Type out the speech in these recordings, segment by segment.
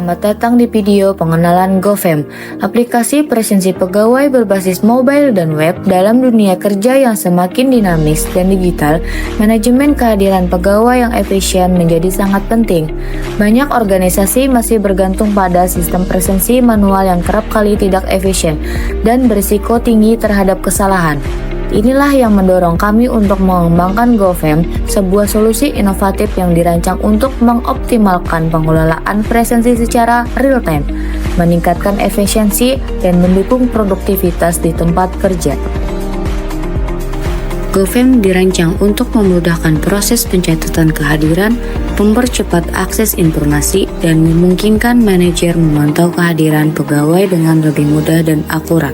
selamat datang di video pengenalan GoFam, aplikasi presensi pegawai berbasis mobile dan web dalam dunia kerja yang semakin dinamis dan digital. Manajemen kehadiran pegawai yang efisien menjadi sangat penting. Banyak organisasi masih bergantung pada sistem presensi manual yang kerap kali tidak efisien dan berisiko tinggi terhadap kesalahan. Inilah yang mendorong kami untuk mengembangkan GoFam, sebuah solusi inovatif yang dirancang untuk mengoptimalkan pengelolaan presensi secara real-time, meningkatkan efisiensi, dan mendukung produktivitas di tempat kerja. GoFam dirancang untuk memudahkan proses pencatatan kehadiran, mempercepat akses informasi, dan memungkinkan manajer memantau kehadiran pegawai dengan lebih mudah dan akurat.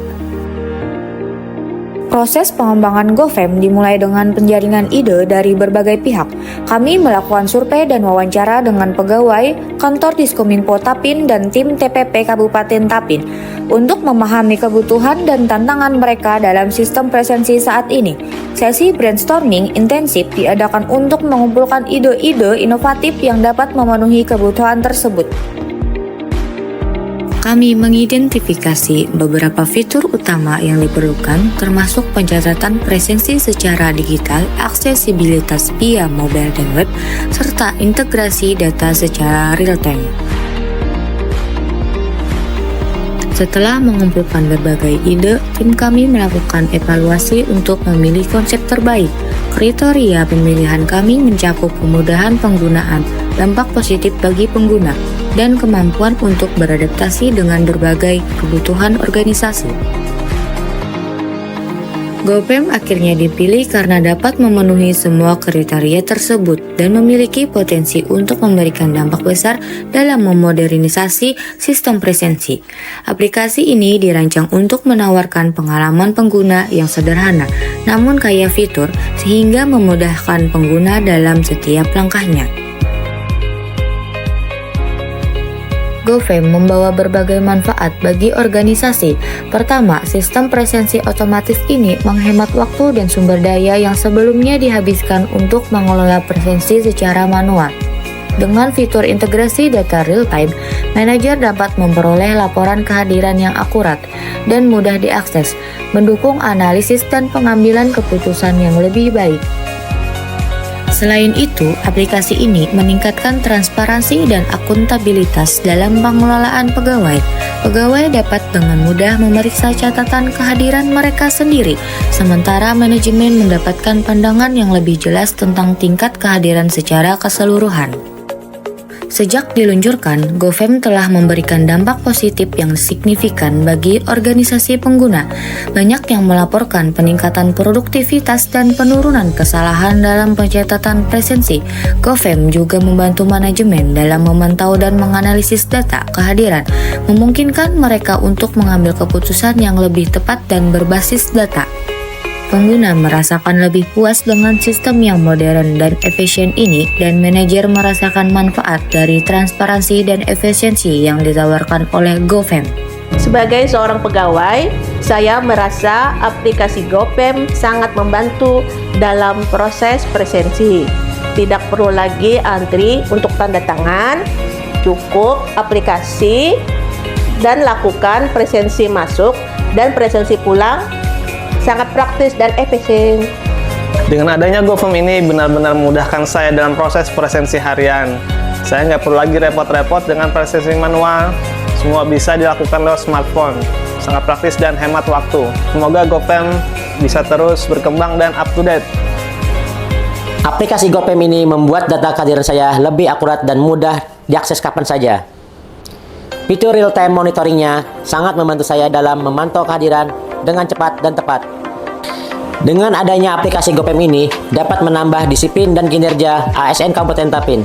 Proses pengembangan GoFam dimulai dengan penjaringan ide dari berbagai pihak. Kami melakukan survei dan wawancara dengan pegawai, kantor Diskominfo Tapin, dan tim TPP Kabupaten Tapin untuk memahami kebutuhan dan tantangan mereka dalam sistem presensi saat ini. Sesi brainstorming intensif diadakan untuk mengumpulkan ide-ide inovatif yang dapat memenuhi kebutuhan tersebut. Kami mengidentifikasi beberapa fitur utama yang diperlukan, termasuk pencatatan presensi secara digital, aksesibilitas via mobile dan web, serta integrasi data secara real-time. Setelah mengumpulkan berbagai ide, tim kami melakukan evaluasi untuk memilih konsep terbaik. Kriteria pemilihan kami mencakup kemudahan penggunaan, dampak positif bagi pengguna, dan kemampuan untuk beradaptasi dengan berbagai kebutuhan organisasi. GoFam akhirnya dipilih karena dapat memenuhi semua kriteria tersebut dan memiliki potensi untuk memberikan dampak besar dalam memodernisasi sistem presensi. Aplikasi ini dirancang untuk menawarkan pengalaman pengguna yang sederhana namun kaya fitur sehingga memudahkan pengguna dalam setiap langkahnya. GoFam membawa berbagai manfaat bagi organisasi. Pertama, sistem presensi otomatis ini menghemat waktu dan sumber daya yang sebelumnya dihabiskan untuk mengelola presensi secara manual. Dengan fitur integrasi data real-time, manajer dapat memperoleh laporan kehadiran yang akurat dan mudah diakses, mendukung analisis dan pengambilan keputusan yang lebih baik. Selain itu, aplikasi ini meningkatkan transparansi dan akuntabilitas dalam pengelolaan pegawai. Pegawai dapat dengan mudah memeriksa catatan kehadiran mereka sendiri, sementara manajemen mendapatkan pandangan yang lebih jelas tentang tingkat kehadiran secara keseluruhan. Sejak diluncurkan, GoFam telah memberikan dampak positif yang signifikan bagi organisasi pengguna. Banyak yang melaporkan peningkatan produktivitas dan penurunan kesalahan dalam pencatatan presensi. GoFam juga membantu manajemen dalam memantau dan menganalisis data kehadiran, memungkinkan mereka untuk mengambil keputusan yang lebih tepat dan berbasis data. Pengguna merasakan lebih puas dengan sistem yang modern dan efisien ini, dan manajer merasakan manfaat dari transparansi dan efisiensi yang ditawarkan oleh GoFam. Sebagai seorang pegawai, saya merasa aplikasi GoFam sangat membantu dalam proses presensi. Tidak perlu lagi antri untuk tanda tangan, cukup aplikasi dan lakukan presensi masuk dan presensi pulang. Sangat praktis dan efisien. Dengan adanya GoFam ini benar-benar memudahkan saya dalam proses presensi harian. Saya nggak perlu lagi repot-repot dengan presensi manual. Semua bisa dilakukan lewat smartphone. Sangat praktis dan hemat waktu. Semoga GoFam bisa terus berkembang dan up to date. Aplikasi GoFam ini membuat data kehadiran saya lebih akurat dan mudah diakses kapan saja. Fitur real-time monitoringnya sangat membantu saya dalam memantau kehadiran dengan cepat dan tepat. Dengan adanya aplikasi GoFam ini dapat menambah disiplin dan kinerja ASN Kabupaten Tapin.